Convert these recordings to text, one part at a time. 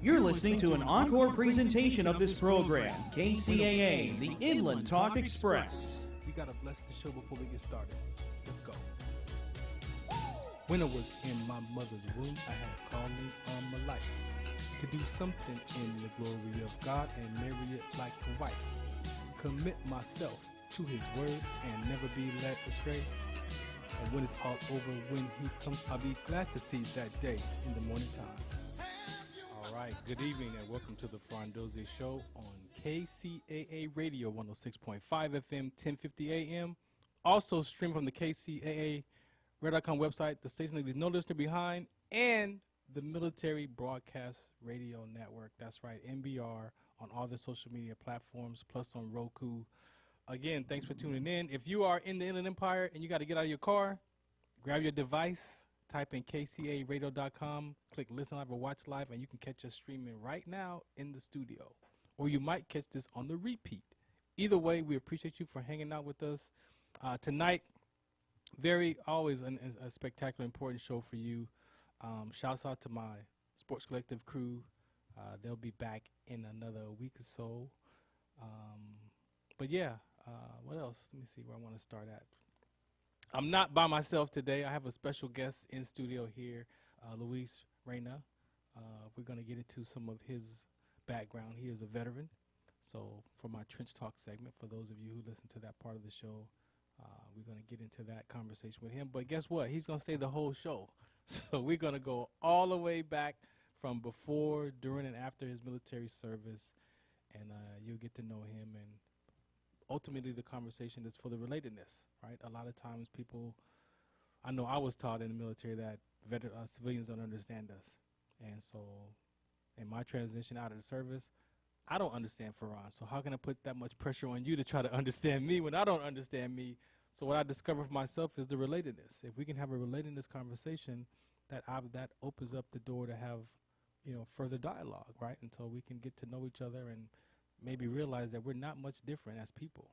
You're listening to an encore presentation of this program, KCAA, the Inland Talk Express. We gotta bless the show before we get started. Let's go. When I was in my mother's womb, I had a calling on my life to do something in the glory of God and marry it like a wife. Commit myself to his word and never be led astray. And when it's all over, when he comes, I'll be glad to see that day in the morning time. All right, good evening and welcome to the Farron Dozier Show on KCAA Radio 106.5 FM, 1050 AM. Also stream from the KCAA Radio.com website, the station that leaves no listener behind, and the Military Broadcast Radio Network. That's right, MBR, on all the social media platforms, plus on Roku. Again, thanks for tuning in. If you are in the Inland Empire and you got to get out of your car, grab your device, type in kcaradio.com, click listen live or watch live, and you can catch us streaming right now in the studio. Or you might catch this on the repeat. Either way, we appreciate you for hanging out with us. Tonight, always a spectacular, important show for you. Shouts out to my Sports Collective crew. They'll be back in another week or so. But yeah, what else? Let me see where I want to start at. I'm not by myself today. I have a special guest in studio here, Luis Reyna. We're going to get into some of his background. He is a veteran. So for my Trench Talk segment, for those of you who listen to that part of the show, we're going to get into that conversation with him. But guess what? He's going to stay the whole show. So we're going to go all the way back from before, during, and after his military service. And you'll get to know him. And ultimately, the conversation is for the relatedness, right? A lot of times people, I know I was taught in the military that civilians don't understand us. And so in my transition out of the service, I don't understand Farron. So how can I put that much pressure on you to try to understand me when I don't understand me? So what I discovered for myself is the relatedness. If we can have a relatedness conversation, that opens up the door to have, further dialogue, right? Until we can get to know each other and maybe realize that we're not much different as people,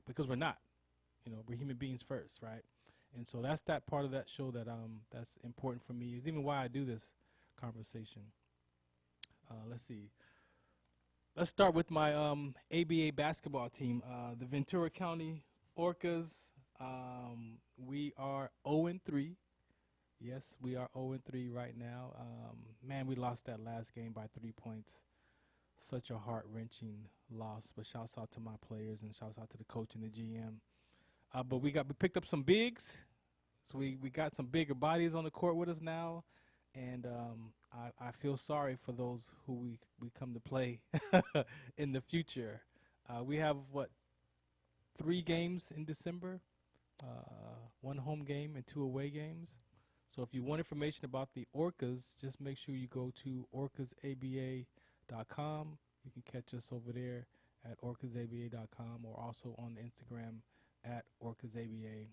because we're not. We're human beings first, right? And so that's that part of that show that's important for me. Is even why I do this conversation. Let's see. Let's start with my ABA basketball team, the Ventura County Orcas. We are 0-3. Yes, we are 0-3 right now. Man, we lost that last game by 3 points. Such a heart-wrenching loss, but shouts out to my players and shouts out to the coach and the GM. But we picked up some bigs, so we got some bigger bodies on the court with us now, and I feel sorry for those who we come to play in the future. We have, 3 games in December, 1 home game and 2 away games. So if you want information about the Orcas, just make sure you go to orcasaba.com. You can catch us over there at orcasaba.com or also on Instagram at orcasaba.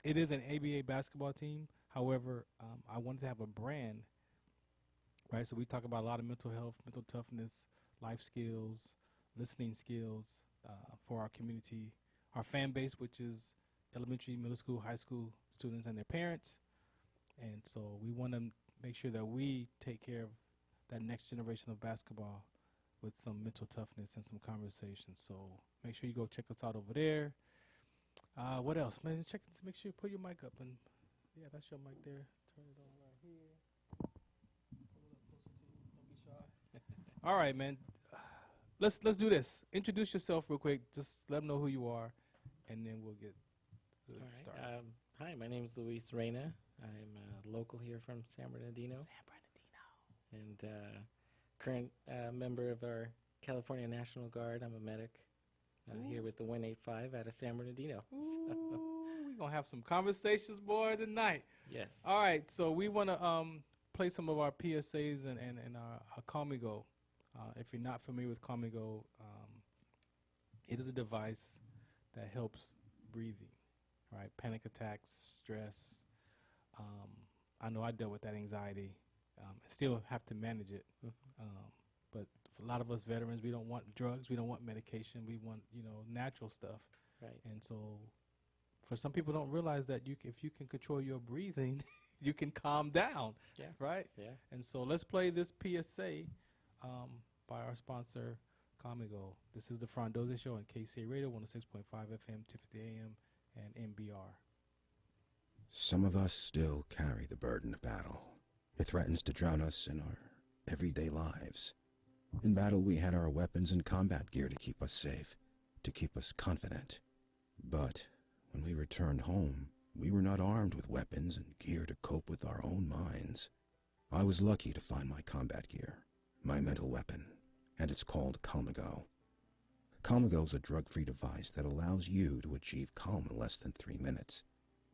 It is an ABA basketball team. However, I wanted to have a brand, right? So we talk about a lot of mental health, mental toughness, life skills, listening skills for our community, our fan base, which is elementary, middle school, high school students and their parents. And so we want to make sure that we take care of that next generation of basketball with some mental toughness and some conversations. So make sure you go check us out over there. What else? Man, make sure you put your mic up. And yeah, that's your mic there. Turn it on right here. Pull it up closer to you. Don't be shy. All right, man. Let's do this. Introduce yourself real quick. Just let them know who you are, and then we'll get started. Hi, my name is Luis Reyna. I'm local here from San Bernardino. And current member of our California National Guard. I'm a medic here with the 185 out of San Bernardino. We're going to have some conversations, boy, tonight. Yes. All right, so we want to play some of our PSAs and our Call Me Go. If you're not familiar with Call Me Go, it is a device that helps breathing, right? Panic attacks, stress. I know I dealt with that anxiety. Still have to manage it. But for a lot of us veterans, we don't want drugs. We don't want medication. We want, natural stuff. Right. And so for some people don't realize that if you can control your breathing, you can calm down. Yeah. Right? Yeah. And so let's play this PSA by our sponsor, Comigo. This is the Farron Dozier Show on KCA Radio, 106.5 FM, 250 AM, and MBR. Some of us still carry the burden of battle. It threatens to drown us in our everyday lives. In battle, we had our weapons and combat gear to keep us safe, to keep us confident. But when we returned home, we were not armed with weapons and gear to cope with our own minds. I was lucky to find my combat gear, my mental weapon, and it's called Comigo. Comigo is a drug-free device that allows you to achieve calm in less than 3 minutes.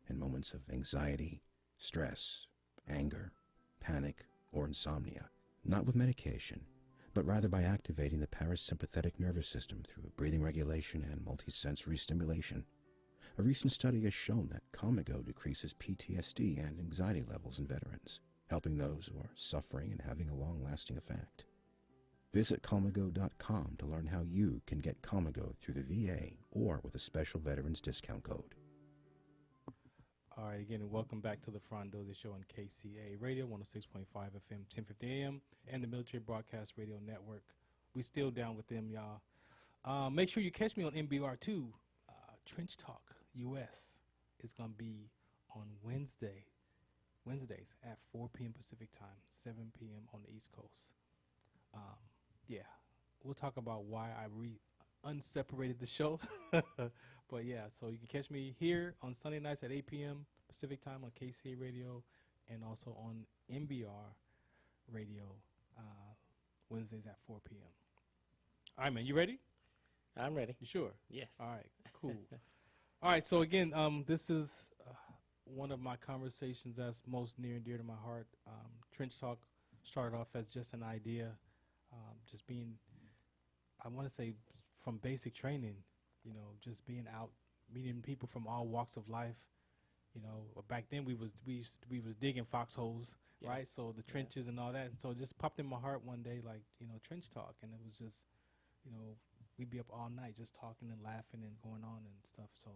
In moments of anxiety, stress, anger, panic, or insomnia, not with medication, but rather by activating the parasympathetic nervous system through breathing regulation and multisensory stimulation. A recent study has shown that Comigo decreases PTSD and anxiety levels in veterans, helping those who are suffering and having a long-lasting effect. Visit Comigo.com to learn how you can get Comigo through the VA or with a special veterans discount code. All right, again, welcome back to the Farron Dozier Show on KCA Radio, 106.5 FM, 1050 AM, and the Military Broadcast Radio Network. We still down with them, y'all. Make sure you catch me on MBR too. Trench Talk US is going to be on Wednesdays at 4 p.m. Pacific time, 7 p.m. on the East Coast. Yeah, we'll talk about why I unseparated the show. But yeah, so you can catch me here on Sunday nights at 8 p.m. Pacific time on KCA Radio and also on MBR Radio Wednesdays at 4 p.m. All right, man, you ready? I'm ready. You sure? Yes. All right, cool. All right, so again, this is one of my conversations that's most near and dear to my heart. Trench Talk started off as just an idea, just being, I want to say, from basic training, just being out, meeting people from all walks of life. Back then we was digging foxholes, Yeah. right? So the trenches and all that. And so it just popped in my heart one day, like, Trench Talk. And it was just, we'd be up all night just talking and laughing and going on and stuff. So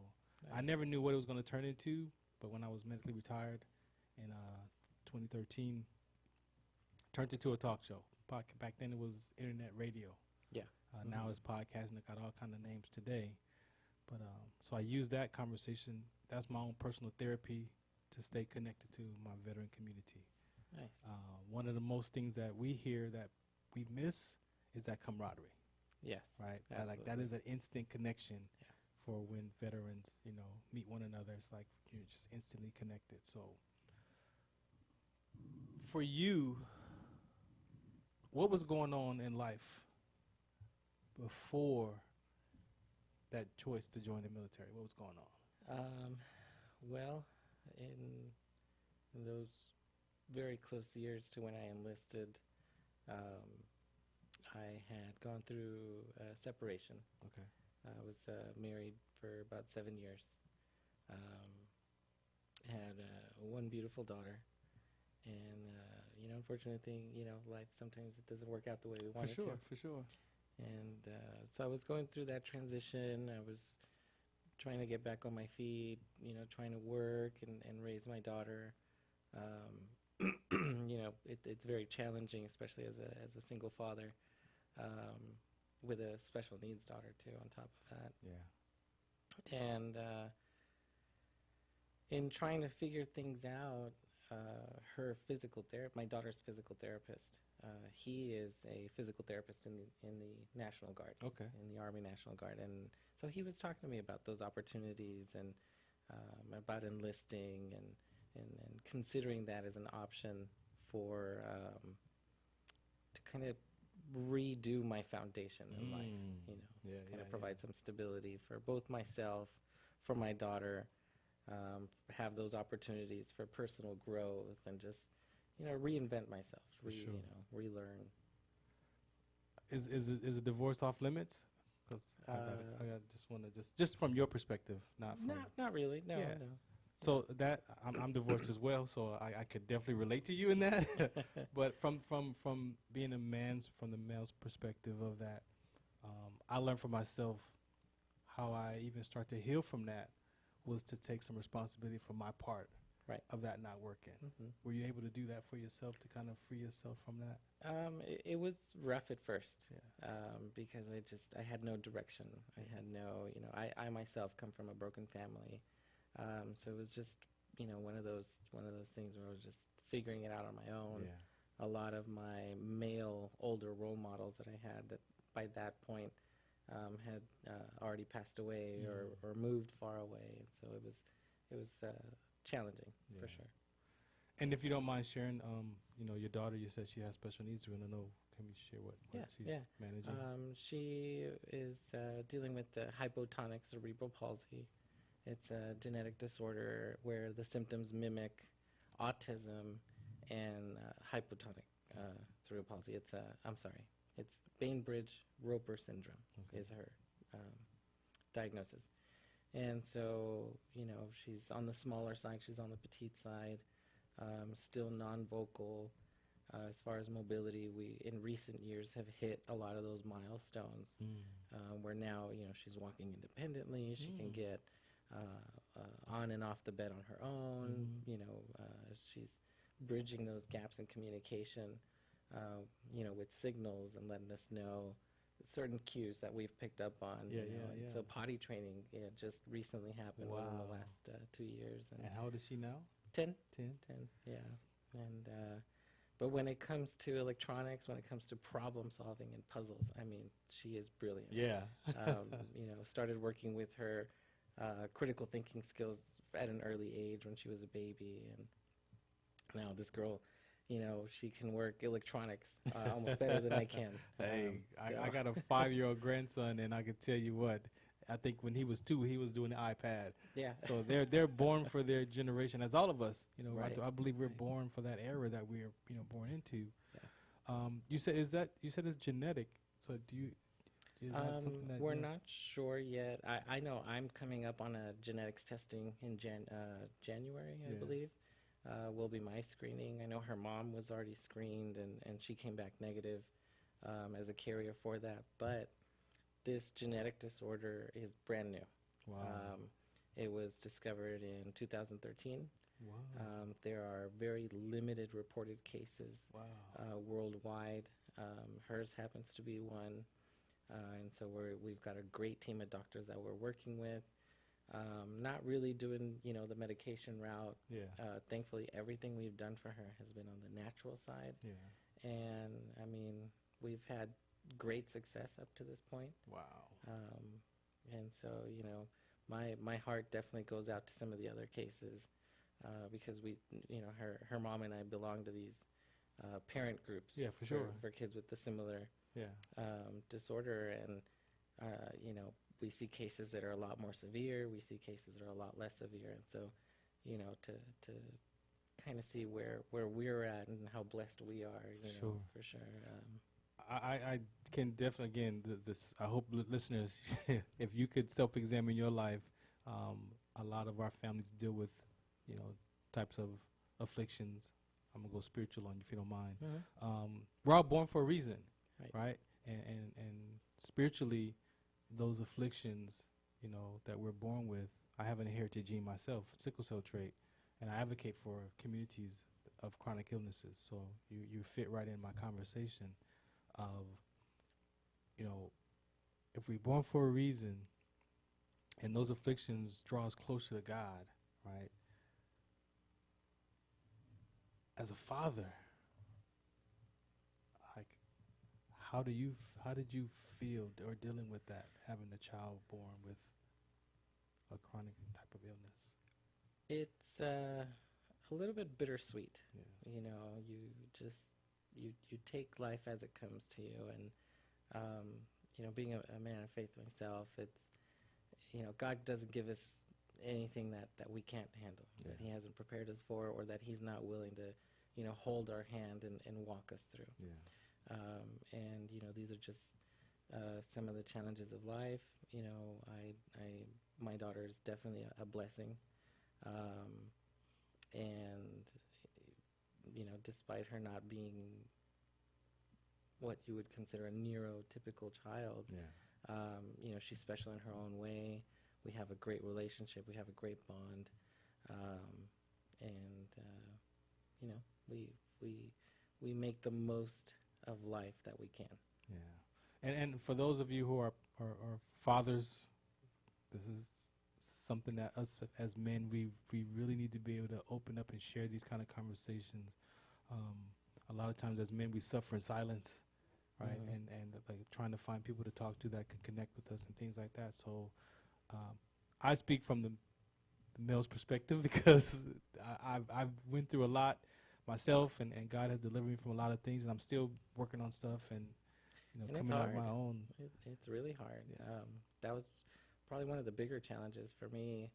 I never knew what it was going to turn into. But when I was medically retired in 2013, turned into a talk show. Back then it was internet radio. Yeah. Now it's podcasting. It got all kind of names today. But so I use that conversation. That's my own personal therapy to stay connected to my veteran community. Nice. One of the most things that we hear that we miss is that camaraderie, Yes. right? Absolutely. Like that is an instant connection Yeah. for when veterans, meet one another. It's like you're just instantly connected. So for you, what was going on in life before that choice to join the military? What was going on? Well, in those very close years to when I enlisted, I had gone through a separation. Okay. I was married for about 7 years. Had one beautiful daughter, and unfortunately, life sometimes it doesn't work out the way we want it to. For sure. And so I was going through that transition. I was trying to get back on my feet, trying to work and raise my daughter. It's very challenging, especially as a single father, with a special needs daughter too on top of that. Yeah. And in trying to figure things out, my daughter's physical therapist, he is a physical therapist in the National Guard. Okay. In the Army National Guard. And so he was talking to me about those opportunities and about enlisting and considering that as an option for to kind of redo my foundation in life, provide some stability for both myself, for my daughter, have those opportunities for personal growth and just reinvent myself, relearn. Is a divorce off limits? 'Cause I just want to just from your perspective, not from not really. No, Yeah. no. So that I'm divorced as well, so I could definitely relate to you in that. But from being from the male's perspective of that, I learned for myself how I even start to heal from that was to take some responsibility for my part Right. of that not working. Mm-hmm. Were you able to do that for yourself to kind of free yourself from that? It was rough at first, Yeah. because I had no direction. I had no, I myself come from a broken family, so it was just, one of those things where I was just figuring it out on my own. Yeah. A lot of my male older role models that I had that by that point had already passed away or moved far away, and so it was challenging for sure. And if you don't mind sharing, your daughter, you said she has special needs. We want to know, can we share what she's managing? She is dealing with the hypotonic cerebral palsy. It's a genetic disorder where the symptoms mimic autism and hypotonic cerebral palsy. It's Bainbridge-Roper syndrome is her diagnosis. And so, she's on the smaller side. She's on the petite side, still non-vocal. As far as mobility, we, in recent years, have hit a lot of those milestones where now, she's walking independently. She can get on and off the bed on her own. She's bridging those gaps in communication, with signals and letting us know certain cues that we've picked up on. So potty training, just recently happened within the last 2 years. And how old is she now? 10. 10, yeah. And but when it comes to electronics, when it comes to problem solving and puzzles, I mean, she is brilliant. Yeah. Started working with her critical thinking skills at an early age when she was a baby, and now this girl, she can work electronics almost better than I can. Hey, I got a 5-year-old grandson, and I can tell you what, I think when he was 2, he was doing the iPad. Yeah. So they're born for their generation, as all of us. Right. I believe we're born for that era that we're born into. Yeah. You said it's genetic. So do you? Is that something that we're not sure yet. I know I'm coming up on a genetics testing in January, I believe. Will be my screening. I know her mom was already screened, and she came back negative as a carrier for that. But this genetic disorder is brand new. Wow. It was discovered in 2013. Wow. There are very limited reported cases worldwide. Hers happens to be one. And so we've got a great team of doctors that we're working with. Not really doing, the medication route. Yeah. Thankfully, everything we've done for her has been on the natural side. Yeah. And, I mean, we've had great success up to this point. Wow. And so, my heart definitely goes out to some of the other cases because we, her mom and I belong to these parent groups. Yeah, for sure. For kids with the similar disorder. And, we see cases that are a lot more severe. We see cases that are a lot less severe. And so, to kind of see where we're at and how blessed we are, for sure. I can definitely, again, I hope listeners, if you could self-examine your life, a lot of our families deal with, types of afflictions. I'm going to go spiritual on you if you don't mind. Mm-hmm. We're all born for a reason, right? And spiritually, those afflictions, that we're born with, I have an inherited gene myself, sickle cell trait, and I advocate for communities of chronic illnesses. So you fit right in my conversation of, if we're born for a reason and those afflictions draw us closer to God, right? As a father, like, how did you feel or dealing with that, having a child born with a chronic type of illness? It's a little bit bittersweet. Yeah. You take life as it comes to you, and being a man of faith myself, it's God doesn't give us anything that we can't handle, that He hasn't prepared us for, or that He's not willing to hold our hand and walk us through. Yeah. And these are just some of the challenges of life. My daughter is definitely a blessing, and despite her not being what you would consider a neurotypical child, she's special in her own way. We have a great relationship. We have a great bond, and you know, we make the most of life that we can. Yeah. And for those of you who are fathers, this is something that us as men, we really need to be able to open up and share these kind of conversations. A lot of times as men, we suffer in silence, right? Mhm. And like trying to find people to talk to that can connect with us and things like that. So I speak from the male's perspective because I've went through a lot myself, and God has delivered me from a lot of things, and I'm still working on stuff and, you know, And it's coming out hard. my own. It's really hard. Yeah. That was probably one of the bigger challenges for me,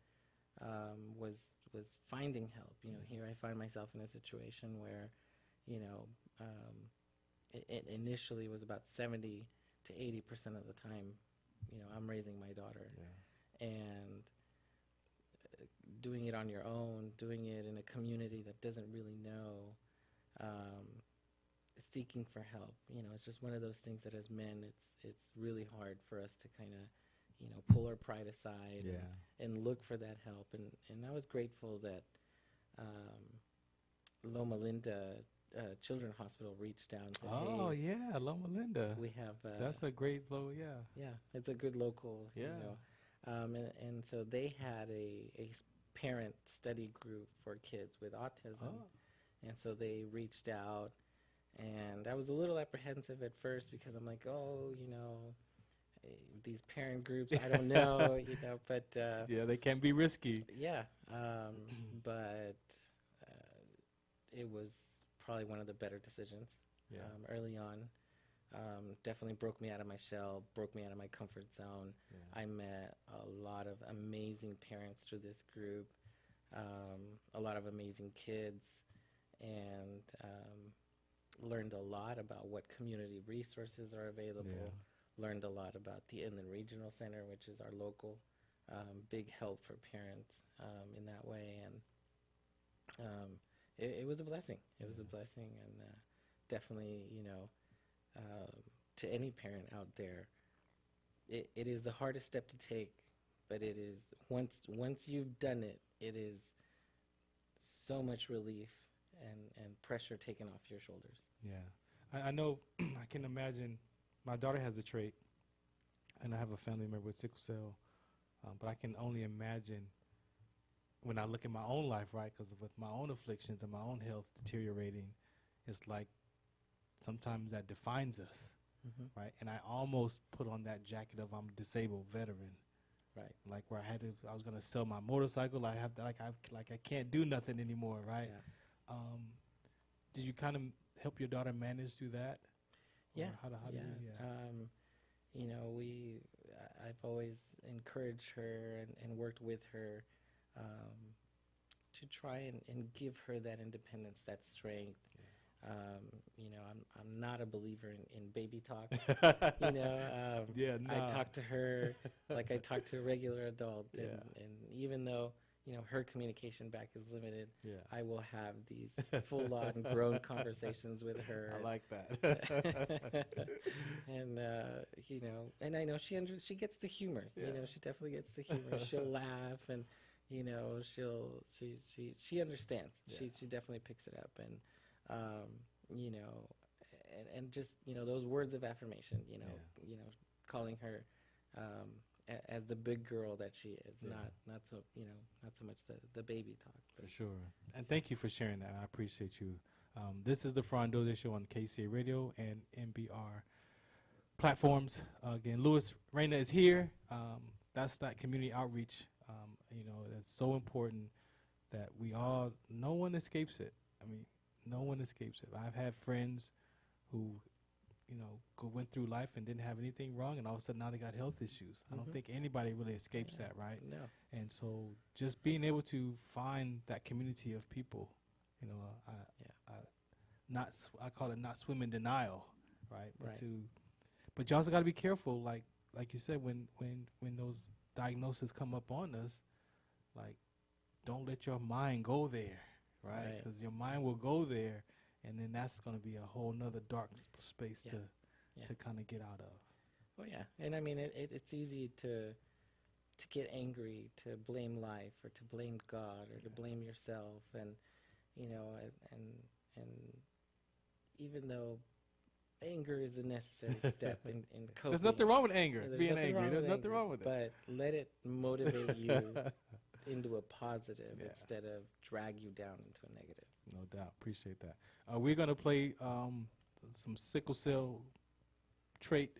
was finding help. You know, here I find myself in a situation where, you know, it initially was about 70 to 80% of the time, you know, I'm raising my daughter, Yeah. and doing it on your own, doing it in a community that doesn't really know, seeking for help. You know, it's just one of those things that as men, it's really hard for us to kind of, you know, pull our pride aside Yeah. and look for that help. And I was grateful that Loma Linda Children's Hospital reached out and said, Oh, hey, yeah, Loma Linda. we have... That's a great flow, yeah. yeah, it's a good local, Yeah. you know. And so they had a parent study group for kids with autism. Oh. And so they reached out, and I was a little apprehensive at first because I'm like, oh, you know, these parent groups, I don't know, you know, but... yeah, they can be risky. yeah, but it was probably one of the better decisions Yeah. early on. Definitely broke me out of my shell, broke me out of my comfort zone. Yeah. I met a lot of amazing parents through this group, a lot of amazing kids, and learned a lot about what community resources are available, learned a lot about the Inland Regional Center, which is our local big help for parents in that way. And it was a blessing. It was a blessing, and definitely, you know, to any parent out there, it is the hardest step to take, but it is, once you've done it, it is so much relief and pressure taken off your shoulders. Yeah. I know, I can imagine, my daughter has a trait, and I have a family member with sickle cell, but I can only imagine when I look at my own life, right, because with my own afflictions and my own health deteriorating, it's like sometimes that defines us, Mm-hmm. right? And I almost put on that jacket of I'm a disabled veteran, Right. like where I was gonna sell my motorcycle. I have to, I can't do nothing anymore, right? Yeah. Did you kind of help your daughter manage through that? Yeah. Or how do Yeah. you, You know, I've always encouraged her and worked with her to try and give her that independence, that strength. You know, I'm not a believer in baby talk. You know, I talk to her like I talk to a regular adult, and even though, you know, her communication back is limited, I will have these full-on grown conversations with her. I like that. And you know, and I know she gets the humor. You know, she definitely gets the humor. She'll laugh, and you know, she understands. Yeah. She definitely picks it up, and you know, and just, you know, those words of affirmation. You know, calling her as the big girl that she is, not so, you know, not so much the baby talk. For sure. And thank you for sharing that. I appreciate you. This is the Farron Dozier Show on KCA Radio and MBR platforms. Again, Louis Reyna is here. That's that community outreach. You know, it's so important that no one escapes it. I mean, no one escapes it. I've had friends who, you know, went through life and didn't have anything wrong, and all of a sudden now they got health issues. I don't think anybody really escapes that, right? No. And so just being able to find that community of people, you know, I call it not swim in denial, right? But you also got to be careful, like you said, when those diagnoses come up on us, like, don't let your mind go there, right? Because your mind will go there, and then that's going to be a whole nother dark space to kind of get out of. Well, yeah, and I mean, it's easy to to get angry, to blame life, or to blame God, or to blame yourself, and and even though anger is a necessary step in coping. There's nothing wrong with anger. There's Being nothing angry, wrong there's with nothing anger, wrong with it. but let it motivate you into a positive Yeah. instead of drag you down into a negative. No doubt. Appreciate that. We're going to play some sickle cell trait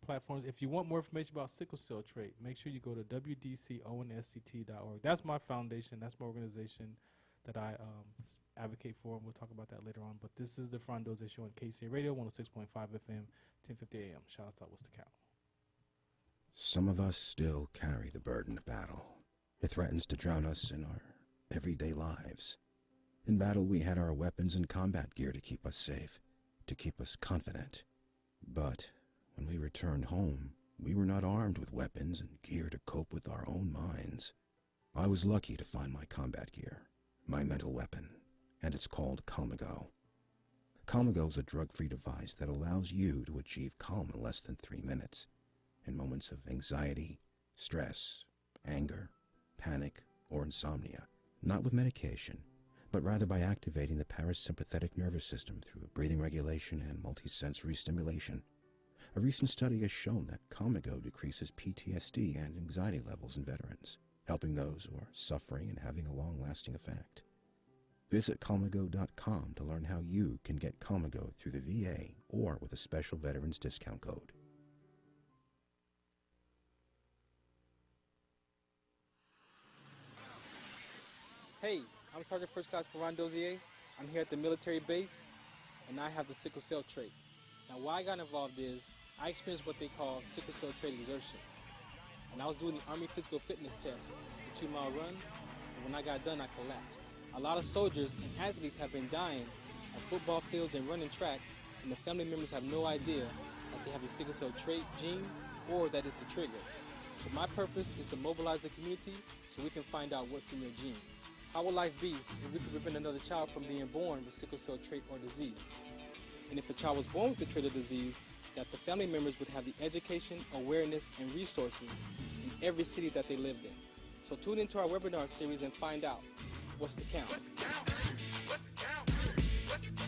platforms. If you want more information about sickle cell trait, make sure you go to wdconsct.org. That's my foundation. That's my organization that I advocate for, and we'll talk about that later on. But this is the Farron Dozier Show on KCA Radio, 106.5 FM, 1050 AM. Shout out to What's the Count. Some of us still carry the burden of battle. It threatens to drown us in our everyday lives. In battle, we had our weapons and combat gear to keep us safe, to keep us confident. But when we returned home, we were not armed with weapons and gear to cope with our own minds. I was lucky to find my combat gear, my mental weapon, and it's called Calmago. Calmago is a drug-free device that allows you to achieve calm in less than 3 minutes in moments of anxiety, stress, anger, panic, or insomnia, not with medication, but rather by activating the parasympathetic nervous system through breathing regulation and multisensory stimulation. A recent study has shown that Calmago decreases PTSD and anxiety levels in veterans, helping those who are suffering and having a long-lasting effect. Visit Calmago.com to learn how you can get Calmago through the VA or with a special veterans discount code. Hey, I'm Sergeant First Class Farron Dozier. I'm here at the military base, and I have the sickle cell trait. Now, why I got involved is I experienced what they call sickle cell trait exertion. And I was doing the Army physical fitness test, the 2-mile run, and when I got done, I collapsed. A lot of soldiers and athletes have been dying at football fields and running track, and the family members have no idea that they have the sickle cell trait gene or that it's a trigger. So my purpose is to mobilize the community so we can find out what's in your genes. How will life be if we could prevent another child from being born with sickle cell trait or disease? And if a child was born with the trait or disease, that the family members would have the education, awareness, and resources in every city that they lived in. So tune into our webinar series and find out what's the count. What's the count? What's the count? What's the count?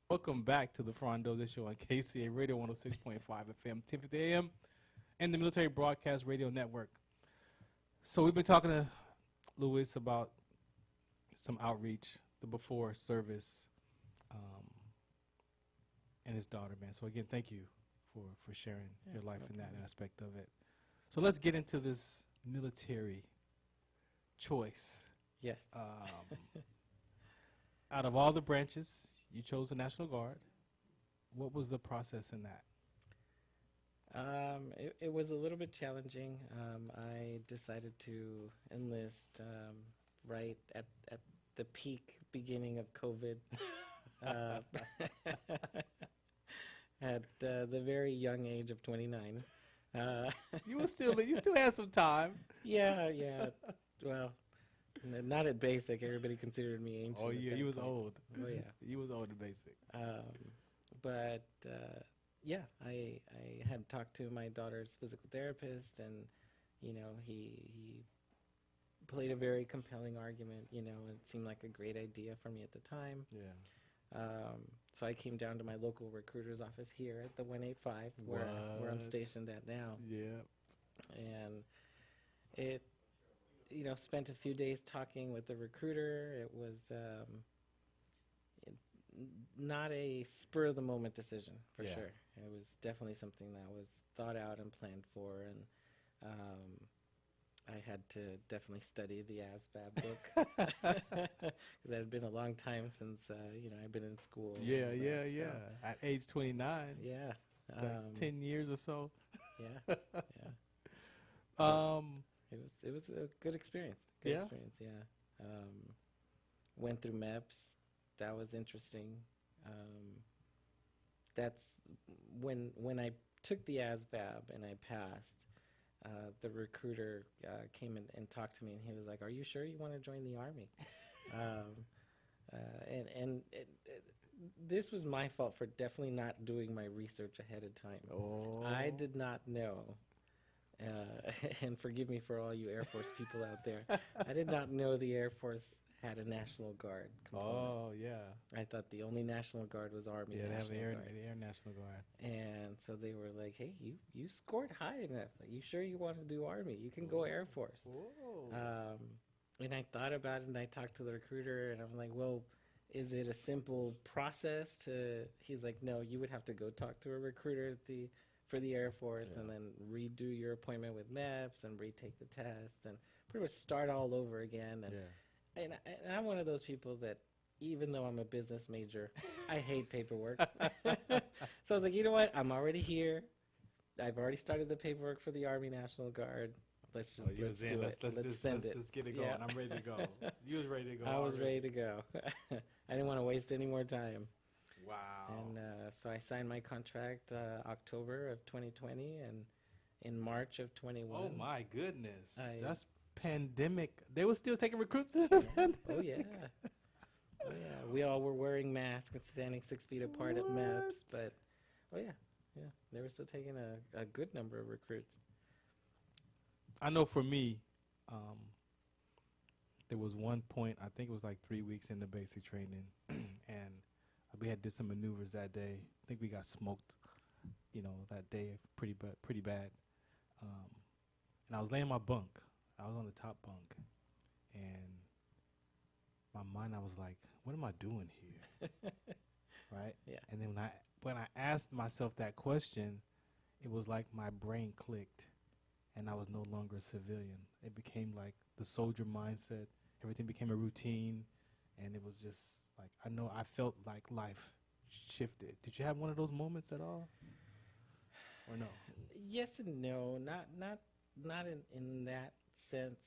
Welcome back to the Farron Dozier Show on KCA Radio 106.5 FM, 1050 AM, and the Military Broadcast Radio Network. So we've been talking to Luis about some outreach, the before service, and his daughter, man. So again, thank you for sharing your life in that aspect of it. So let's get into this military choice. Yes. Out of all the branches, you chose the National Guard. What was the process in that? It was a little bit challenging. I decided to enlist right at the peak beginning of COVID. At the very young age of 29. You still had some time. Yeah. Well, not at basic. Everybody considered me ancient. Oh yeah, you was point. old. Oh yeah, you was old in basic. But yeah, I had talked to my daughter's physical therapist, and he played a very compelling argument. It seemed like a great idea for me at the time. Yeah. So I came down to my local recruiter's office here at the 185, where I'm stationed at now. Yeah. And it, spent a few days talking with the recruiter. It was not a spur-of-the-moment decision, for sure. It was definitely something that was thought out and planned for, and I had to definitely study the ASVAB book because it had been a long time since I'd been in school. Yeah. At age 29. Yeah. 10 years or so. Yeah. It was a good experience. Experience. Yeah. Went through MEPS. That was interesting. That's when I took the ASVAB and I passed. the recruiter came in and talked to me, and he was like, "Are you sure you want to join the Army?" This was my fault for definitely not doing my research ahead of time. Oh. I did not know, and forgive me for all you Air Force people out there, I did not know the Air Force had a National Guard component. Oh, yeah. I thought the only National Guard was Army Yeah, they have National Guard. the Air National Guard. And so they were like, "Hey, you scored high enough. Like, you sure you want to do Army? You can go Air Force." Whoa. And I thought about it, and I talked to the recruiter, and I'm like, "Well, is it a simple process to?" He's like, "No, you would have to go talk to a recruiter for the Air Force, and then redo your appointment with MEPS and retake the test and pretty much start all over again." And I'm one of those people that, even though I'm a business major, I hate paperwork. So I was like, you know what? I'm already here. I've already started the paperwork for the Army National Guard. Let's just let's do it. Let's send it. Let's just get it going. Yeah. I'm ready to go. You was ready to go. I was already. ready to go. I didn't want to waste any more time. Wow. And so I signed my contract October of 2020, and in March of 21. Oh my goodness. That's pandemic. They were still taking recruits in Oh yeah. Oh yeah. We all were wearing masks and standing 6 feet apart at MEPS, but yeah, they were still taking a good number of recruits. I know for me, there was one point, I think it was like 3 weeks into basic training, and we had did some maneuvers that day. I think we got smoked, that day pretty bad. And I was laying in my bunk. I was on the top bunk, and my mind, I was like, what am I doing here? Right? Yeah. And then when I asked myself that question, it was like my brain clicked, and I was no longer a civilian. It became like the soldier mindset. Everything became a routine, and it was just like, I felt like life shifted. Did you have one of those moments at all? Or no? Yes and no. Not in that sense.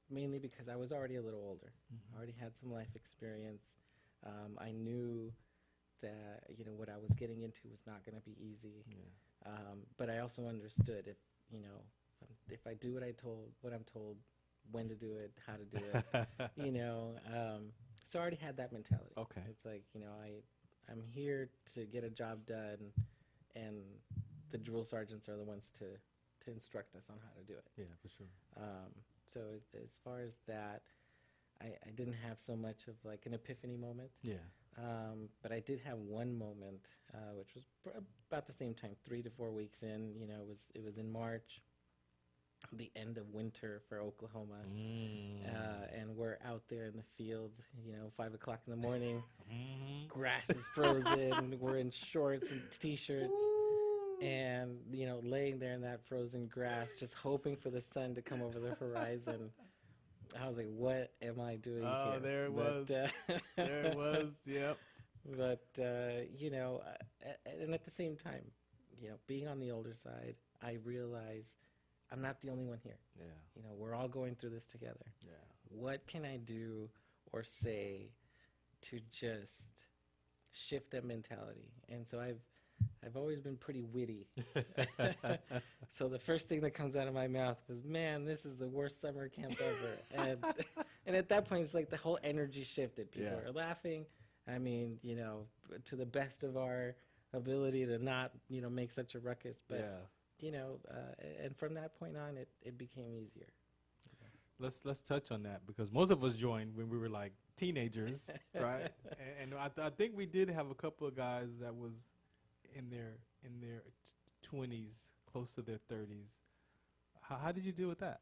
Mainly because I was already a little older. Mm-hmm. I already had some life experience. I knew that what I was getting into was not going to be easy. Yeah. But I also understood if I do what I'm told, when to do it, how to do it, so I already had that mentality. Okay. It's like, I'm here to get a job done, and the drill sergeants are the ones to instruct us on how to do it. Yeah, for sure. So as far as that, I didn't have so much of like an epiphany moment. Yeah. But I did have one moment, which was about the same time, 3 to 4 weeks in. It was in March, the end of winter for Oklahoma, and we're out there in the field. 5 o'clock in the morning, grass is frozen. We're in shorts and t-shirts, and laying there in that frozen grass, just hoping for the sun to come over the horizon. I was like, what am I doing here? Oh, there it was. There it was, yep. But, and at the same time, being on the older side, I realize I'm not the only one here. Yeah. We're all going through this together. Yeah. What can I do or say to just shift that mentality? And so I've always been pretty witty. So the first thing that comes out of my mouth was, "Man, this is the worst summer camp ever." And at that point, it's like the whole energy shifted. People are laughing. I mean, to the best of our ability to not, make such a ruckus. But, and from that point on, it became easier. Let's touch on that, because most of us joined when we were like teenagers, right? And I think we did have a couple of guys that was in their 20s, close to their 30s. How did you deal with that?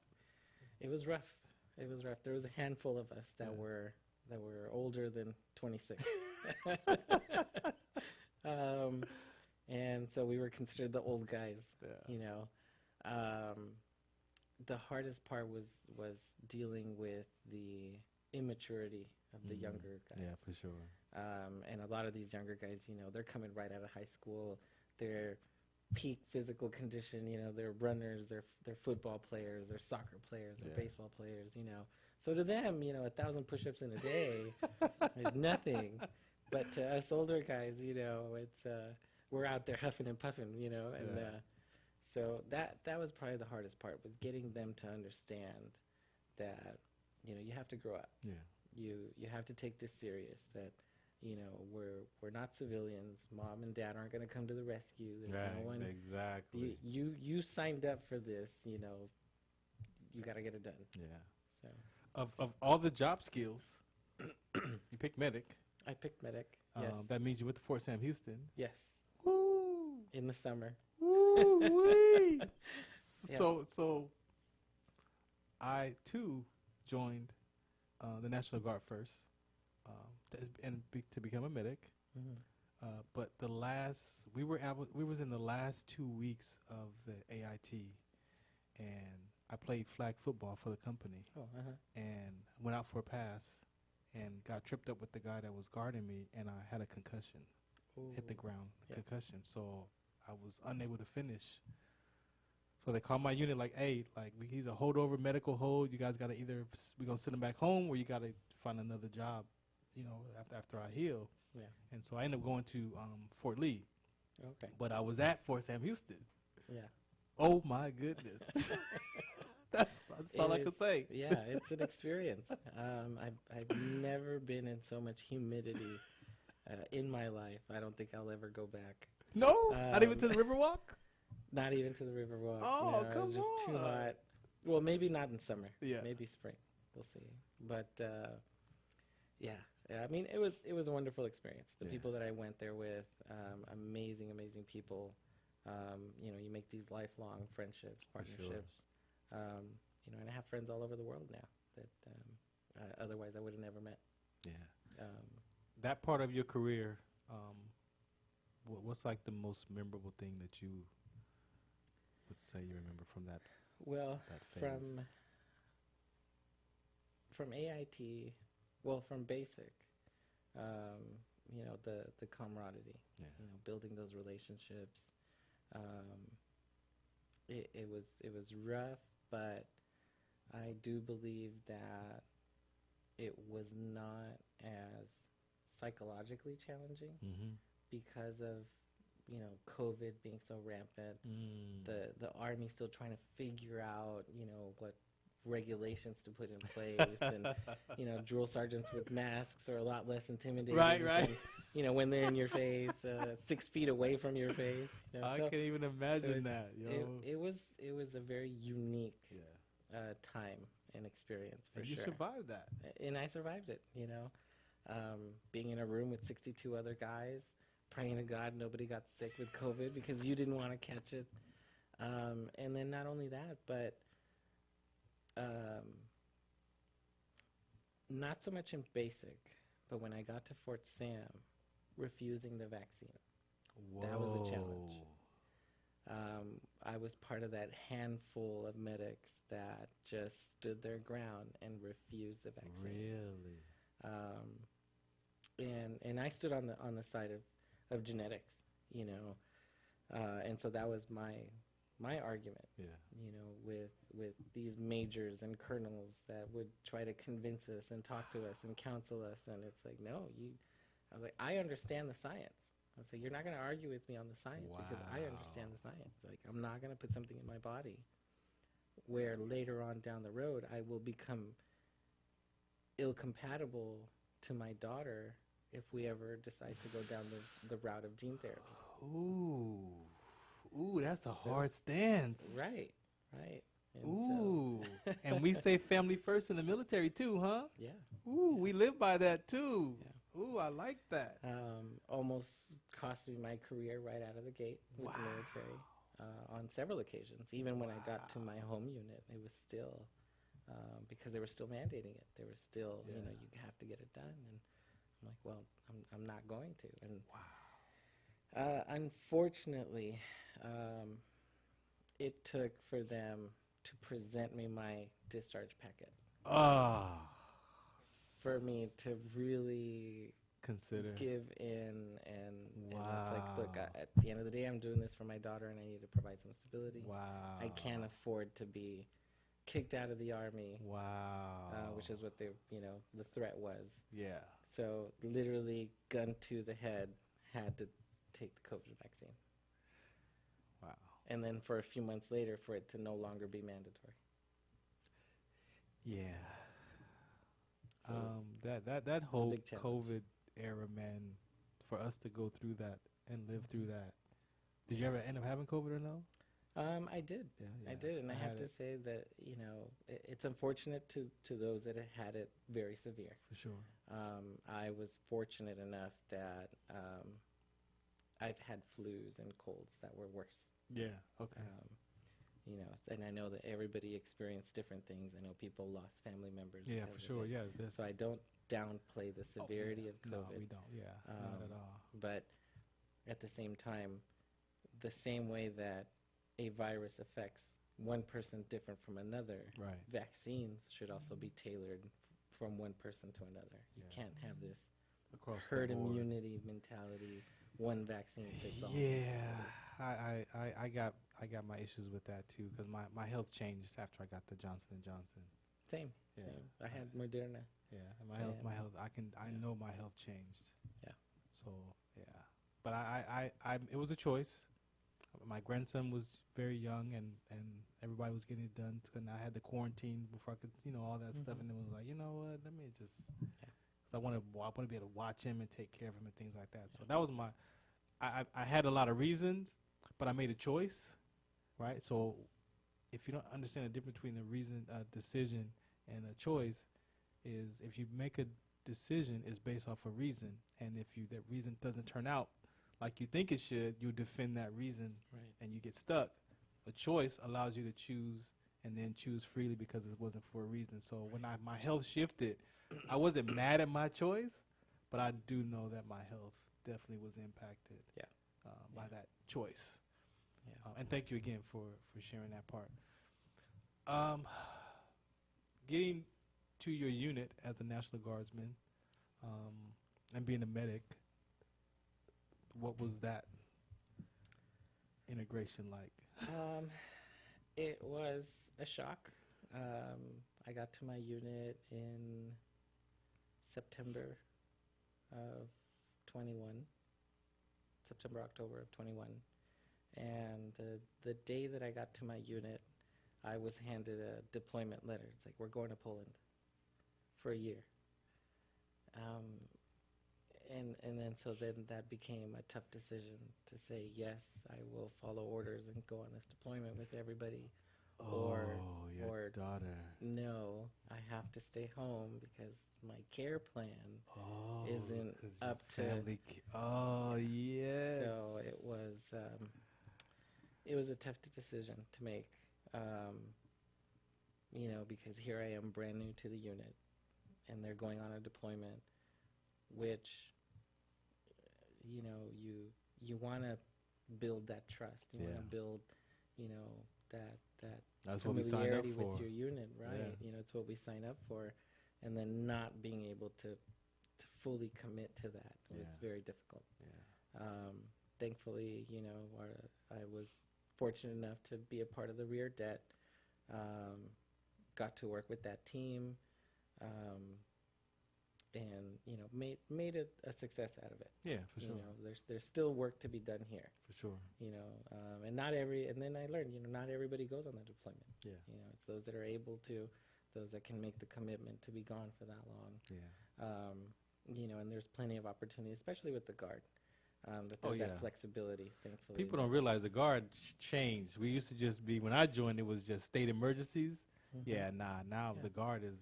It was rough. There was a handful of us that were older than 26. And so we were considered the old guys. The hardest part was dealing with the immaturity of the younger guys. Yeah, for sure. And a lot of these younger guys, they're coming right out of high school. They're peak physical condition. They're runners. They're football players. They're soccer players. They're baseball players. So to them, 1,000 push-ups in a day is nothing. But to us older guys, it's we're out there huffing and puffing. And So that was probably the hardest part, was getting them to understand that, you have to grow up. Yeah. You have to take this serious, that, we're not civilians. Mom and dad aren't going to come to the rescue. There's no one. Exactly. You signed up for this, you got to get it done. Yeah. So Of all the job skills, you picked medic. I picked medic. Yes. That means you went to Fort Sam Houston. Yes. Woo! In the summer. Woo-wee! Yeah. So I too joined the National Guard first, to become a medic. Mm-hmm. But we was in the last 2 weeks of the AIT, and I played flag football for the company, and went out for a pass, and got tripped up with the guy that was guarding me, and I had a concussion, hit the ground, concussion. So I was unable to finish. So they called my unit like, hey, he's a holdover, medical hold. You guys got to either, we're going to send him back home, or you got to find another job, after I heal. Yeah. And so I ended up going to Fort Lee. Okay. But I was at Fort Sam Houston. Yeah. Oh, my goodness. That's all I could say. Yeah, it's an experience. I've never been in so much humidity in my life. I don't think I'll ever go back. No? Not even to the Riverwalk? Not even to the Riverwalk. Oh, no, come it was just too hot. Well, maybe not in summer. Yeah. Maybe spring. We'll see. But yeah, I mean, it was a wonderful experience. The people that I went there with, amazing people. You make these lifelong friendships, partnerships. And I have friends all over the world now that otherwise I would have never met. Yeah. That part of your career, what's like the most memorable thing that you would say you remember from that? Well, that phase? from AIT, from basic, the camaraderie, building those relationships. It was rough, but I do believe that it was not as psychologically challenging because of COVID being so rampant. The Army still trying to figure out what regulations to put in place, and drill sergeants with masks are a lot less intimidating. Right. Than, when they're in your face, 6 feet away from your face. I can't even imagine that. It was a very unique time and experience for and sure. You survived that, and I survived it. Being in a room with 62 other guys, praying to God nobody got sick with COVID because you didn't want to catch it, and then not only that, but not so much in basic, but when I got to Fort Sam, refusing the vaccine. Whoa. That was a challenge. I was part of that handful of medics that just stood their ground and refused the vaccine. Really? And I stood on the side of genetics, and so that was my argument. With these majors and colonels that would try to convince us and talk to us and counsel us, and it's like, no, I was like, I understand the science. I was like, you're not going to argue with me on the science because I understand the science. Like, I'm not going to put something in my body where later on down the road I will become ill-compatible to my daughter if we ever decide to go down the route of gene therapy. Ooh, that's a hard stance. Right. And ooh, and we say family first in the military too, huh? Yeah. Ooh, we live by that too. Yeah. Ooh, I like that. Almost cost me my career right out of the gate with the military on several occasions. Even when I got to my home unit, it was still because they were still mandating it. They were still, you have to get it done. And I'm like, well, I'm not going to. And unfortunately, it took for them to present me my discharge packet. For me to really consider, give in, and it's like, look, at the end of the day, I'm doing this for my daughter, and I need to provide some stability. I can't afford to be kicked out of the Army. Which is what the threat was. Yeah. So literally, gun to the head, had to take the COVID vaccine. Wow. and then for a few months later for it to no longer be mandatory. Yeah. So it was- That whole big challenge. COVID era, man, for us to go through that and live through that. Did you ever end up having COVID or no? I did. Yeah, I did, and I have had to it, say that it's unfortunate to those that had it very severe. for sure. I was fortunate enough that I've had flus and colds that were worse. Yeah. Okay. And I know that everybody experienced different things. I know people lost family members. Yeah, because for of sure. it. Yeah. So I don't downplay the severity of No, COVID. we don't. Yeah, not at all. But at the same time, the same way that a virus affects one person different from another, Right. vaccines should also be tailored from one person to another. You Yeah. can't have this Across herd the board. immunity mentality. One vaccine fits all. Yeah, I got my issues with that too because my health changed after I got the Johnson & Johnson. Same. Yeah. Same. I had Moderna. Yeah, and Yeah. my health. I know my health changed. Yeah. So yeah, but I it was a choice. My grandson was very young, and everybody was getting it done, and I had to quarantine before I could, all that stuff, and it was like, you know what, let me just, cause I want to be able to watch him and take care of him and things like that. So that was I had a lot of reasons, but I made a choice, right? So if you don't understand the difference between a decision and a choice, is if you make a decision, it's based off a reason, and if that reason doesn't turn out like you think it should, you defend that reason, Right. and you get stuck. A choice allows you to choose and then choose freely because it wasn't for a reason. So when my health shifted, I wasn't mad at my choice, but I do know that my health definitely was impacted by that choice. Yeah. And thank you again for sharing that part. Getting to your unit as a National Guardsman and being a medic, what was that integration like? It was a shock. I got to my unit in September of 21, October of 21. And the day that I got to my unit, I was handed a deployment letter. It's like, we're going to Poland for a year. And then so then that became a tough decision to say, yes, I will follow orders and go on this deployment with everybody. Or your daughter. No, I have to stay home because my care plan isn't 'cause up your to. family yes. So it was a tough decision to make, because here I am brand new to the unit, and they're going on a deployment, which, you want to build that trust. You want to build, that That's what we signed up familiarity for. with your unit, right? Yeah. It's what we sign up for, and then not being able to fully commit to that was very difficult. Yeah. Thankfully, I was fortunate enough to be a part of the rear det. Got to work with that team, and made a success out of it. Yeah, for sure. There's still work to be done here. For sure. And then I learned, not everybody goes on that deployment. Yeah. It's those that are able to, those that can make the commitment to be gone for that long. Yeah. And there's plenty of opportunity, especially with the Guard, that there's that flexibility, thankfully. People don't realize the Guard changed. We used to just be, when I joined, it was just state emergencies. Mhm. Yeah, now Yeah. the Guard is,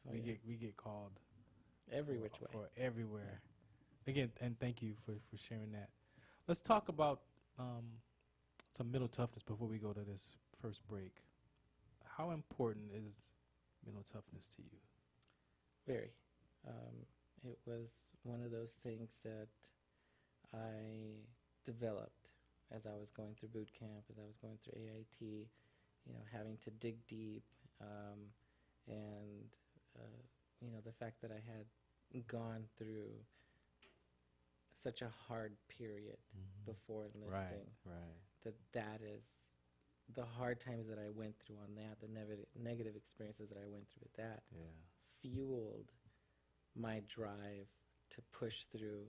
we yeah. get called Every which way. for everywhere. Again, and thank you for sharing that. Let's talk about some mental toughness before we go to this first break. How important is mental toughness to you? Very. It was one of those things that I developed as I was going through boot camp, as I was going through AIT, having to dig deep, and the fact that I had gone through such a hard period before enlisting. Right. That is the hard times that I went through on that, the negative experiences that I went through with that, fueled my drive to push through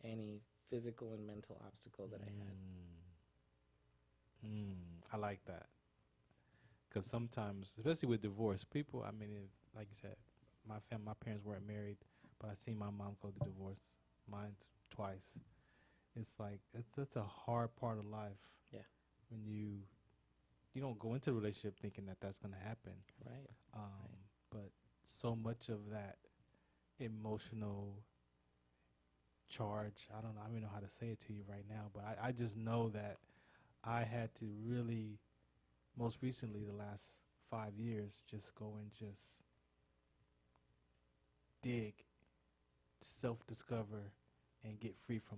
any physical and mental obstacle that I had. I like that. Because sometimes, especially with divorce, people, I mean, like you said, my parents weren't married, but I seen my mom go through divorce, mine twice. It's like, that's a hard part of life. Yeah. When you don't go into a relationship thinking that that's going to happen. Right. But so much of that emotional charge, I don't know, I don't even know how to say it to you right now, but I just know that I had to really, most recently, the last 5 years, just go and just dig, self-discover, and get free from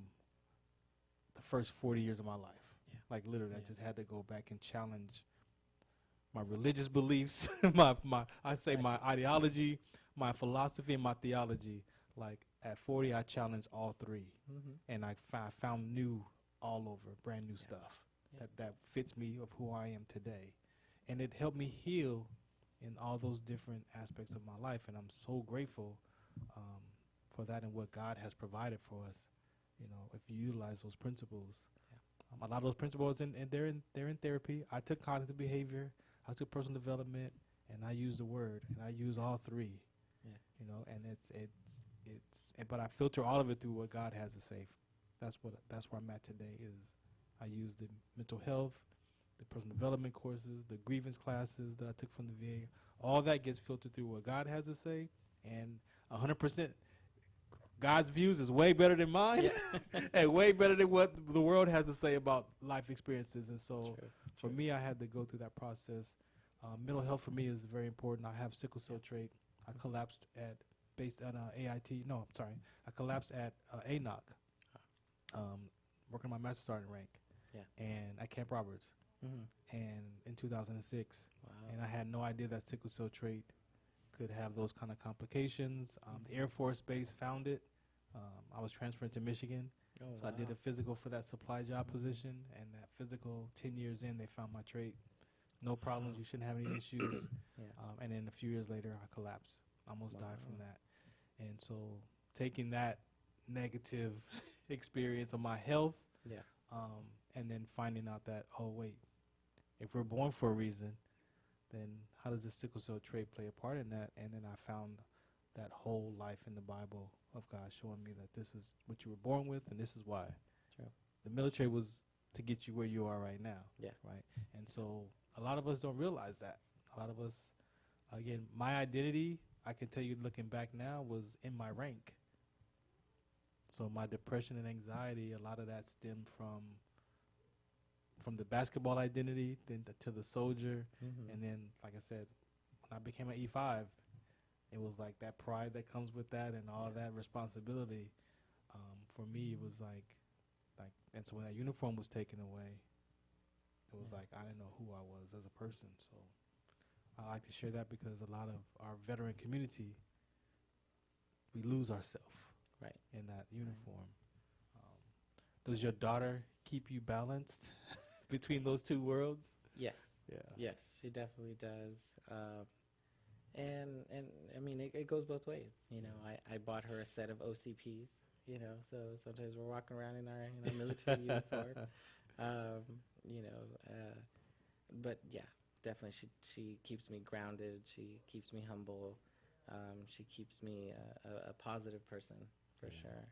the first 40 years of my life. Yeah. Like literally, I Yeah. just had to go back and challenge my religious beliefs, my ideology, my philosophy, and my theology. Like at 40, I challenged all three, and I found new all over, brand new stuff that fits me of who I am today, and it helped me heal in all those different aspects of my life, and I'm so grateful for that and what God has provided for us. You know, if you utilize those principles, a lot of those principles, and they're in therapy. I took cognitive behavior, I took personal development, and I use the word, and I use all three. Yeah. You know, and but I filter all of it through what God has to say. That's where I'm at today. Is I use the mental health, the personal development courses, the grievance classes that I took from the VA. All that gets filtered through what God has to say, and 100%. God's views is way better than mine, and way better than what the world has to say about life experiences. And so, for me, I had to go through that process. Mental health for me is very important. I have sickle cell trait. I collapsed based on AIT. No, I'm sorry. I collapsed at ANOC, working my master sergeant rank, and at Camp Roberts, and in 2006. Wow. And I had no idea that sickle cell trait could have those kind of complications. The Air Force Base found it. I was transferred to Michigan, so I did a physical for that supply job position, and that physical, 10 years in, they found my trait. No problems, you shouldn't have any issues. And then a few years later, I collapsed. Almost died from that. And so taking that negative experience of my health, and then finding out that, oh, wait, if we're born for a reason, then how does the sickle cell trait play a part in that? And then I found that whole life in the Bible of God showing me that this is what you were born with, and this is why. True. The military was to get you where you are right now. Yeah. Right. And so a lot of us don't realize that. A lot of us, again, my identity, I can tell you looking back now, was in my rank. So my depression and anxiety, a lot of that stemmed from the basketball identity, then to the soldier, and then, like I said, when I became an E5, it was like that pride that comes with that and all that responsibility. For me, it was like, and so when that uniform was taken away, it was like I didn't know who I was as a person. So I like to share that because a lot of our veteran community, we lose ourselves in that uniform. Does your daughter keep you balanced between those two worlds? Yes. Yeah. Yes, she definitely does. And I mean, it goes both ways. You know, I bought her a set of OCPs. You know, so sometimes we're walking around in our military uniform. You know, but yeah, definitely she keeps me grounded. She keeps me humble. She keeps me a positive person for sure.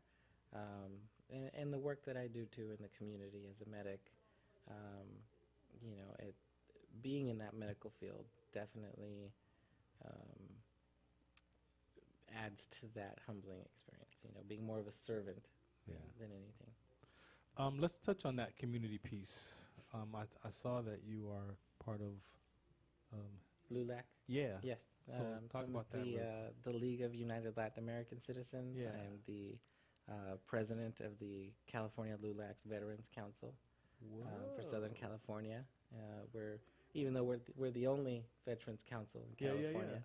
And the work that I do too in the community as a medic, you know, being in that medical field definitely adds to that humbling experience. You know, being more of a servant than anything. Let's touch on that community piece. I saw that you are part of LULAC? Yeah. Yes. So talk about that. The League of United Latin American Citizens. Yeah. I'm the president of the California LULAC's Veterans Council for Southern California. Even though we're the only Veterans Council in California.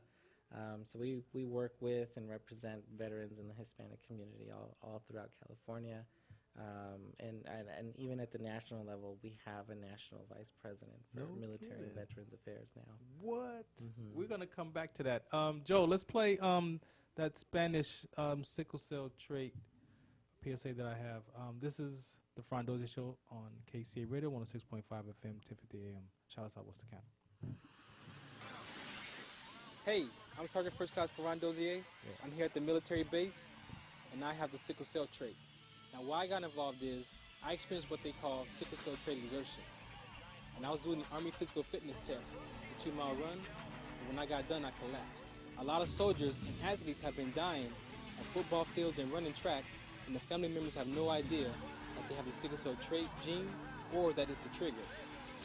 So we work with and represent veterans in the Hispanic community all throughout California. And even at the national level, we have a national vice president for military and veterans affairs now. What? We're going to come back to that. Joe, let's play that Spanish sickle cell trait PSA that I have. This is the the Farron Dozier Show on KCA Radio, 106.5 FM, 1050 AM. Shout us out, what's the count? Hey, I'm Sergeant First Class Farron Dozier. I'm here at the military base, and I have the sickle cell trait. Now, why I got involved is I experienced what they call sickle cell trait exertion. And I was doing the Army physical fitness test, the 2-mile run, and when I got done, I collapsed. A lot of soldiers and athletes have been dying at football fields and running track, and the family members have no idea that they have the sickle cell trait gene or that it's a trigger.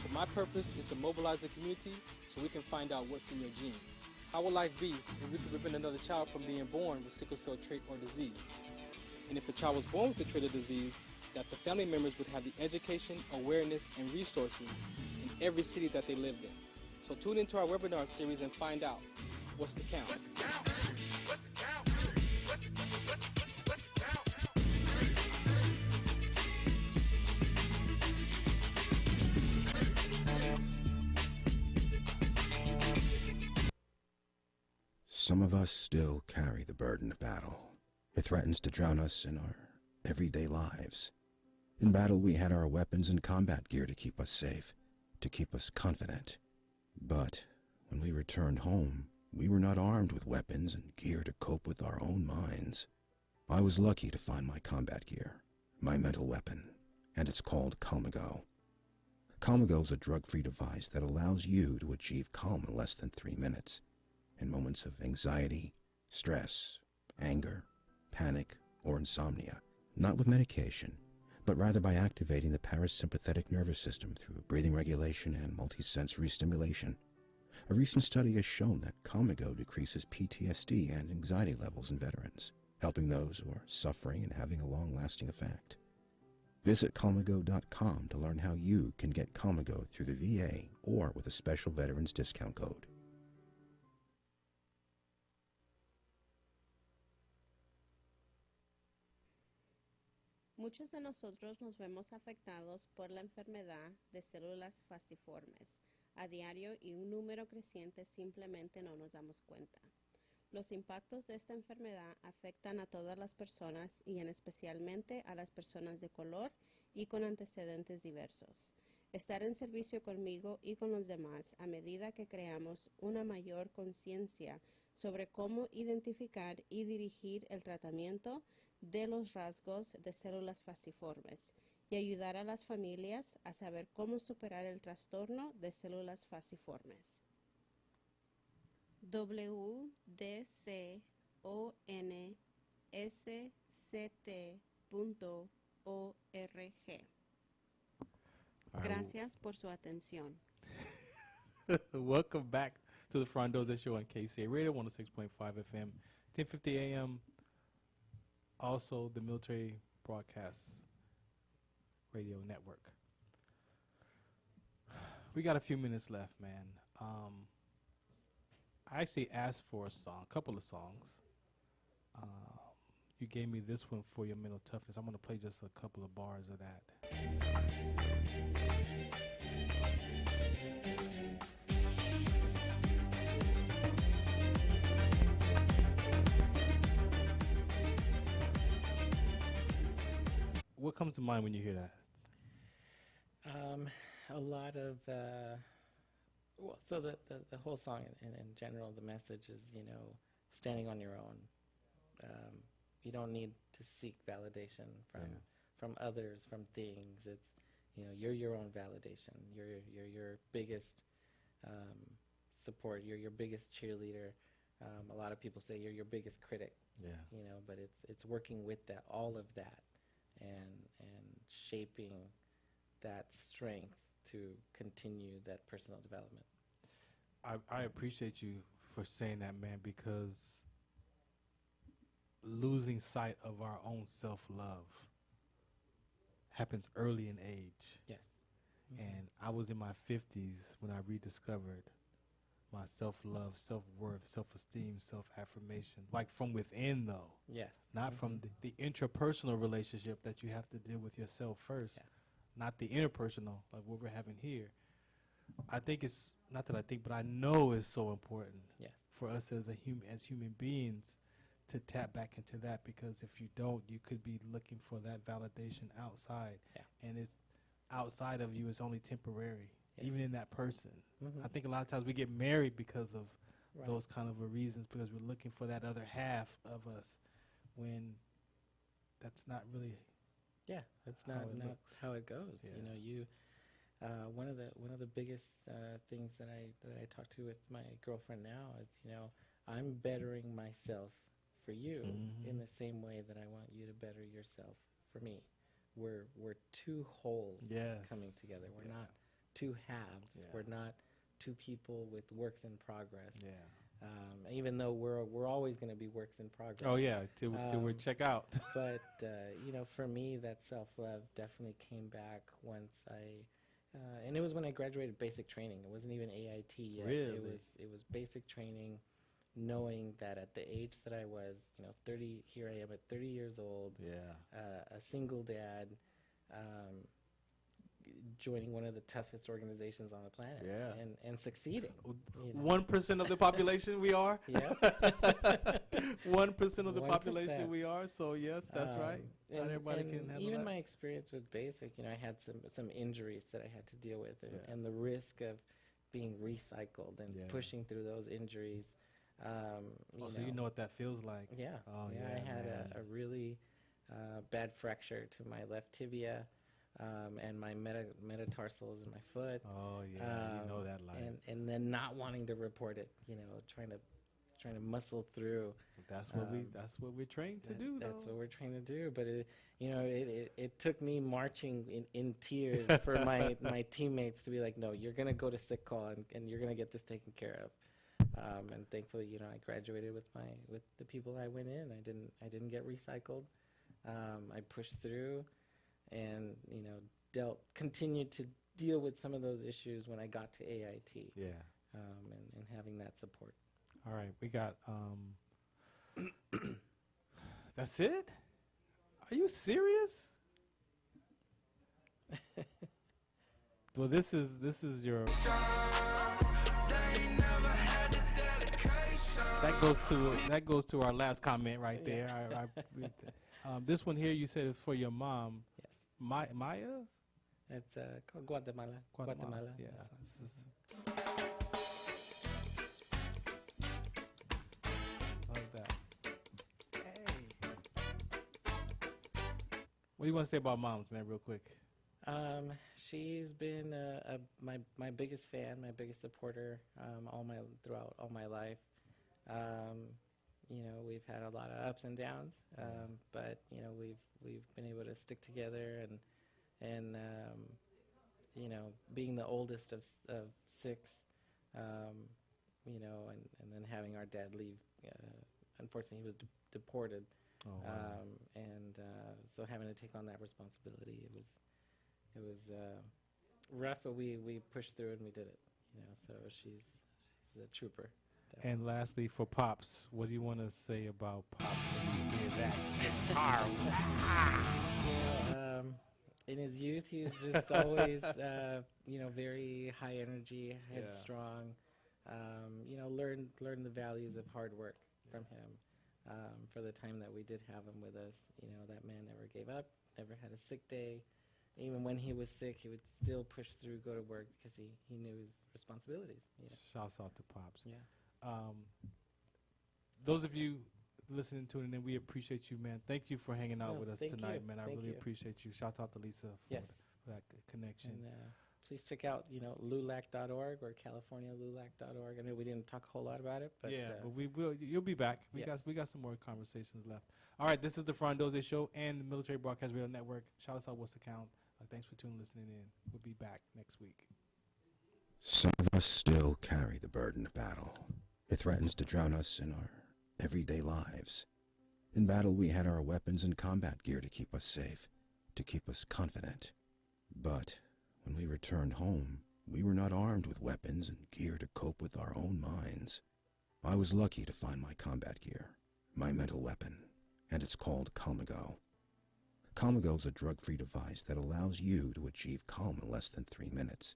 So my purpose is to mobilize the community so we can find out what's in your genes. How will life be if we could prevent another child from being born with sickle cell trait or disease? And if a child was born with the trait or disease, that the family members would have the education, awareness, and resources in every city that they lived in. So tune into our webinar series and find out what's the count. What's the count? What's the count? What's the count? Some of us still carry the burden of battle. It threatens to drown us in our everyday lives. In battle, we had our weapons and combat gear to keep us safe, to keep us confident. But when we returned home, we were not armed with weapons and gear to cope with our own minds. I was lucky to find my combat gear, my mental weapon, and it's called Calmago. Calmago is a drug-free device that allows you to achieve calm in less than 3 minutes. In moments of anxiety, stress, anger, panic, or insomnia, not with medication, but rather by activating the parasympathetic nervous system through breathing regulation and multisensory stimulation. A recent study has shown that Calmago decreases PTSD and anxiety levels in veterans, helping those who are suffering and having a long-lasting effect. Visit Calmago.com to learn how you can get Calmago through the VA or with a special veterans discount code. Muchos de nosotros nos vemos afectados por la enfermedad de células falciformes a diario y un número creciente simplemente no nos damos cuenta. Los impactos de esta enfermedad afectan a todas las personas y en especialmente a las personas de color y con antecedentes diversos. Estar en servicio conmigo y con los demás a medida que creamos una mayor conciencia sobre cómo identificar y dirigir el tratamiento de los rasgos de células falciformes y ayudar a las familias a saber cómo superar el trastorno de células falciformes. www.onsct.org. Gracias por su atención. Welcome back to the Farron Dozier Show on KCA Radio, 106.5 FM, 1050 AM. Also, the Military Broadcast Radio Network. We got a few minutes left, man. I actually asked for a couple of songs. You gave me this one for your mental toughness. I'm going to play just a couple of bars of that. What comes to mind when you hear that? A lot of, so the whole song in general, the message is, standing on your own. You don't need to seek validation from others, from things. It's, you're your own validation. You're your biggest support. You're your biggest cheerleader. A lot of people say you're your biggest critic. Yeah. But it's working with that, all of that, and shaping that strength to continue that personal development. I appreciate you for saying that, man, because losing sight of our own self-love happens early in age. Yes. And I was in my 50s when I rediscovered my self-love, self-worth, self-esteem, self-affirmation, like from within, though. Yes. Not from the interpersonal relationship that you have to deal with yourself first, not the interpersonal, like what we're having here. I think it's, not that I think, but I know it's so important Yes. for us as human beings to tap back into that, because if you don't, you could be looking for that validation outside, and it's outside of you. It's only temporary, even in that person. I think a lot of times we get married because of those kind of reasons, because we're looking for that other half of us, when that's not really that's not how it goes. You know, you one of the biggest things that I talk to with my girlfriend now is, you know, I'm bettering myself for you in the same way that I want you to better yourself for me. We're two wholes coming together. We're not two halves. We're not two people with works in progress. Even though we're always going to be works in progress. Oh yeah, till we check out. But you know, for me, that self-love definitely came back once and it was when I graduated basic training. It wasn't even AIT yet. Really? It was basic training, knowing that at the age that I was, you know, 30. Here I am at 30 years old. A single dad. Joining one of the toughest organizations on the planet, and succeeding. 1% of the population we are. 1% of the 1%. population we are. So yes, that's right. Not everybody can handle even that. my experience with basic, you know, I had some injuries that I had to deal with, and the risk of being recycled and pushing through those injuries. So you know what that feels like. I had a really bad fracture to my left tibia. And my metatarsals in my foot. Oh yeah, you know that life. And then not wanting to report it, you know, trying to muscle through. That's what we're trained to do. That's what we're trained to do. But it took me marching in tears for my teammates to be like, no, you're gonna go to sick call and you're gonna get this taken care of. And thankfully, you know, I graduated with the people I went in. I didn't get recycled. I pushed through. And, you know, continued to deal with some of those issues when I got to AIT. And having that support. All right, we got. That's it? Are you serious? Well, this is your. That goes to our last comment right there. This one here, you said is for your mom. Yes. Maya? It's called Guatemala. Guatemala. Yeah. Love that. Hey. What do you want to say about moms, man, real quick? She's been my biggest fan, my biggest supporter throughout all my life. You know, we've had a lot of ups and downs, but you know, we've been able to stick together, and you know, being the oldest of six, you know, and then having our dad leave. Unfortunately, he was deported, and so having to take on that responsibility, it was rough, but we pushed through and we did it. You know, so she's a trooper. Definitely. And lastly, for Pops, what do you want to say about Pops when you hear that guitar? In his youth, he was just always, you know, very high energy, headstrong. You know, learned the values of hard work from him. For the time that we did have him with us, you know, that man never gave up, never had a sick day. Even when he was sick, he would still push through, go to work, because he knew his responsibilities. You know? Shouts out to Pops. Yeah. Those of you listening to it, and we appreciate you, man. Thank you for hanging out with us tonight, man. I really appreciate you. Shouts out to Lisa for that connection. And please check out, you know, LULAC.org or CaliforniaLULAC.org. I know we didn't talk a whole lot about it, but but we will. You'll be back. We got some more conversations left. All right, this is the Farron Dozier Show and the Military Broadcast Radio Network. Shout us out, what's the count? Thanks for listening in. We'll be back next week. Some of us still carry the burden of battle. It threatens to drown us in our everyday lives. In battle, we had our weapons and combat gear to keep us safe, to keep us confident. But when we returned home, we were not armed with weapons and gear to cope with our own minds. I was lucky to find my combat gear, my mental weapon, and it's called Calmago. Calmago is a drug-free device that allows you to achieve calm in less than 3 minutes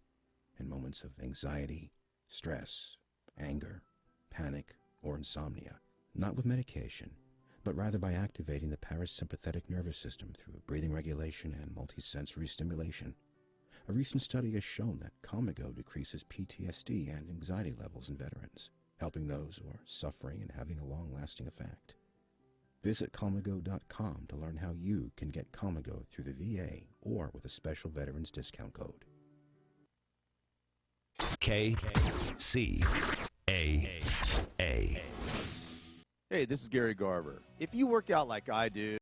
in moments of anxiety, stress, anger, panic, or insomnia. Not with medication, but rather by activating the parasympathetic nervous system through breathing regulation and multisensory stimulation. A recent study has shown that Comigo decreases PTSD and anxiety levels in veterans, helping those who are suffering and having a long-lasting effect. Visit Comigo.com to learn how you can get Comigo through the VA or with a special veterans discount code. KCAA. Hey, this is Gary Garver. If you work out like I do,